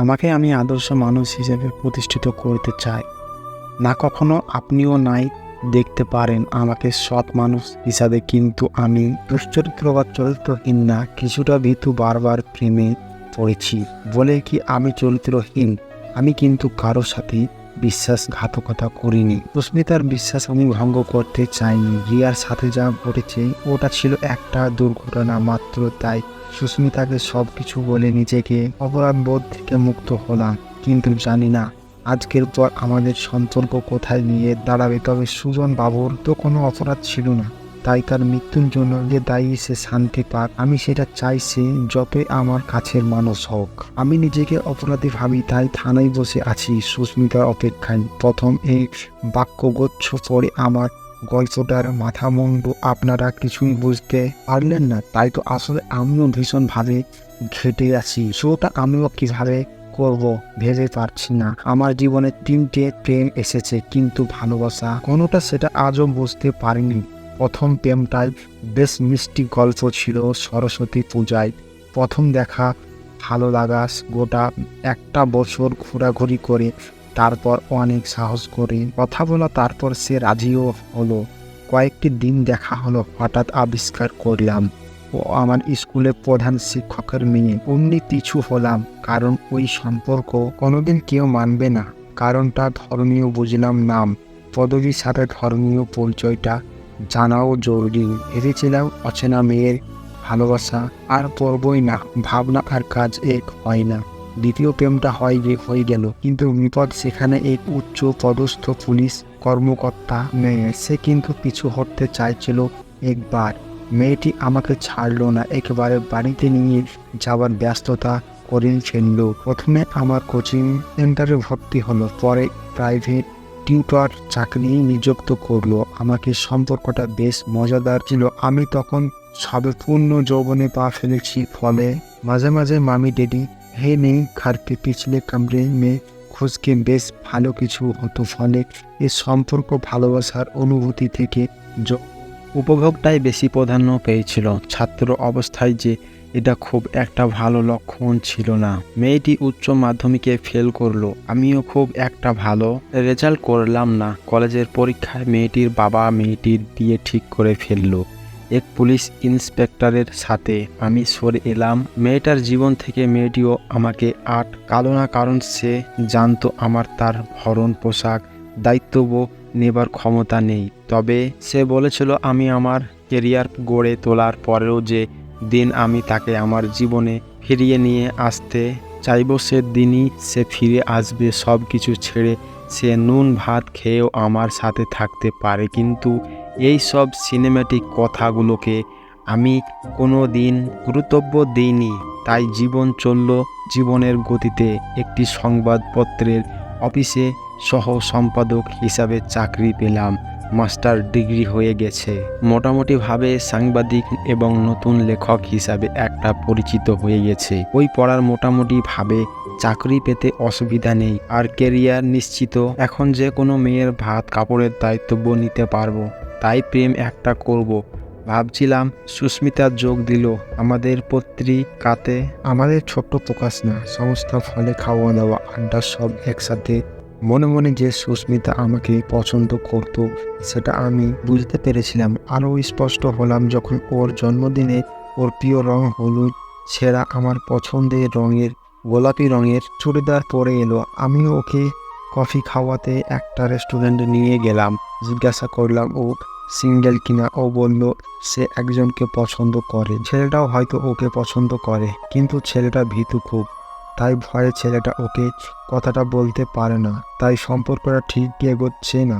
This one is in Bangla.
আমাকে আমি আদর্শ মানুষ হিসেবে প্রতিষ্ঠিত করতে চাই না। কখনো আপনিও নাই দেখতে পারেন আমাকে সৎ মানুষ হিসাবে, কিন্তু আমি দুশ্চরিত্র বা চরিত্রহীন না। কিছুটা ভীতু, বারবার প্রেমে পড়েছি বলে কি আমি চরিত্রহীন? আমি কিন্তু কারো সাথে বিশ্বাসঘাতকতা করিনি। সুস্মিতার বিশ্বাস আমি ভঙ্গ করতে চাইনি। রিয়ার সাথে যা ঘটেছে ওটা ছিল একটা দুর্ঘটনা মাত্র, তাই সুস্মিতাকে সবকিছু বলে নিজেকে অপরাধবোধ থেকে মুক্ত হলাম। কিন্তু জানি না আজকের পর আমাদের সম্পর্ক কোথায় নিয়ে দাঁড়াবে। তবে সুজন বাবুর তো কোনো অপরাধ ছিল না, তাই তার মৃত্যুর জন্য যে দায়ী সে শান্তি পাক, আমি সেটা চাইছি যতই আমার কাছের মানুষ হোক। আমি নিজেকে অপরাধী ভাবি, তাই থানায় বসে আছি সুস্মিতার অপেক্ষায়। প্রথম এই বাক্যগুচ্ছ পরে আমার গল্পটার মাথা মুন্ডু আপনারা কিছুই বুঝতে পারলেন না, তাই তো আসলে আমিও ভীষণভাবে ঘেটে আছি। শোটা আমিও কিভাবে করব ভেবে পারছি না। আমার জীবনে 3টে প্রেম এসেছে, কিন্তু ভালোবাসা কোনোটা সেটা আজও বুঝতে পারিনি। প্রথম প্রেমটাই বেশ মিষ্টি গল্প ছিল। সরস্বতী পূজায় প্রথম দেখা, ভালো লাগা, গোটা একটা বছর ঘোরাঘুরি করে, তারপর অনেক সাহস করে কথা বলা, তারপর সে রাজিও হলো। কয়েকটি দিন দেখা হলো, হঠাৎ আবিষ্কার করলাম ও আমার স্কুলের প্রধান শিক্ষকের মেয়ে। অমনি পিছু হলাম, কারণ ওই সম্পর্ক কোনোদিন কেউ মানবে না। কারণটা ধর্মীয় বুঝলাম, নাম পদবীর সাথে ধর্মীয় পরিচয়টা জানাও জরুরি। ভেবেছিলাম অচেনা মেয়ের ভালোবাসা আর পড়বই না, ভাবনা আর কাজ এক হয় না। দ্বিতীয় প্রেমটা হয়ে গেল, কিন্তু বিপদ সেখানে। এক উচ্চ পদস্থ পুলিশ কর্মকর্তা মেয়ে, সে কিন্তু পিছু হটতে চাইছিল একবার। মেয়েটি আমাকে ছাড়লো না, একেবারে বাড়িতে নিয়ে যাওয়ার ব্যস্ততা করে ফেললো। প্রথমে আমার কোচিং সেন্টারে ভর্তি হলো, পরে প্রাইভেট টিউটর চাকরি নিযুক্ত করলো আমাকে। সম্পর্কটা বেশ মজাদার ছিল। আমি তখন সবে পূর্ণ যৌবনে পা ফেলেছি, ফলে মাঝে মাঝে মামি ডেডি হে নেই घर पे पिछले कमरे में খুঁজকে বেশ ভালো কিছু হতো। ফলে এই সম্পর্ক ভালোবাসার অনুভূতি থেকে উপভোগটাই বেশি প্রাধান্য পেয়েছিল। ছাত্র অবস্থায় যে এটা খুব একটা ভালো লক্ষণ ছিল না। মেয়েটি উচ্চ মাধ্যমিকে ফেল করলো, আমিও খুব একটা ভালো রেজাল্ট করলাম না। কলেজের পরীক্ষায় মেয়েটির বাবা মেয়েটির বিয়ে ঠিক করে ফেললো এক পুলিশ ইন্সপেক্টরের সাথে। আমি সরে এলাম মেয়েটার জীবন থেকে। মেয়েটিও আমাকে কালো না, কারণ সে জানতো আমার তার ভরণ পোশাক দায়িত্ববোধ নেবার ক্ষমতা নেই। তবে সে বলেছিল আমি আমার কেরিয়ার গড়ে তোলার পরেও যে দিন আমি তাকে আমার জীবনে ফিরিয়ে নিয়ে আসতে চাইব, সে দিনই সে ফিরে আসবে। সব কিছু ছেড়ে সে নুন ভাত খেয়েও আমার সাথে থাকতে পারে। কিন্তু এই সব সিনেম্যাটিক কথাগুলোকে আমি কোনো দিন গুরুত্ব দিইনি। তাই জীবন চলল জীবনের গতিতে। একটি সংবাদপত্রের অফিসে সহ সম্পাদক হিসাবে চাকরি পেলাম। মাস্টার ডিগ্রি হয়ে গেছে, মোটামুটিভাবে সাংবাদিক এবং নতুন লেখক হিসাবে একটা পরিচিত হয়ে গেছে। ওই পড়ার মোটামুটিভাবে চাকরি পেতে অসুবিধা নেই, আর কেরিয়ার নিশ্চিত। এখন যে কোনো মেয়ের ভাত কাপড়ের দায়িত্ব নিতে পারবো, তাই প্রেম একটা করব ভাবছিলাম। সুস্মিতা যোগ দিল আমাদের পত্রিকাতে। আমাদের ছোট্ট প্রকাশনা সংস্থা, ফলে খাওয়া দাওয়া আড্ডা সব একসাথে। মনে মনে যে সুস্মিতা আমাকে পছন্দ করত সেটা আমি বুঝতে পেরেছিলাম। আরও স্পষ্ট হলাম যখন ওর জন্মদিনে ওর প্রিয় রং হলুদ ছেঁড়া আমার পছন্দের রঙের গোলাপি রঙের চুড়িদার পরে এলো। আমিও ওকে কফি খাওয়াতে একটা রেস্টুরেন্টে নিয়ে গেলাম। জিজ্ঞাসা করলাম ও সিঙ্গেল কিনা। ও বলল সে একজনকে পছন্দ করে। ছেলেটাও হয়তো ওকে পছন্দ করে, কিন্তু ছেলেটা ভীতু খুব, তাই ভয়ে ছেলেটা ওকে কথাটা বলতে পারে না। তাই সম্পর্কটা ঠিক এগোচ্ছে না।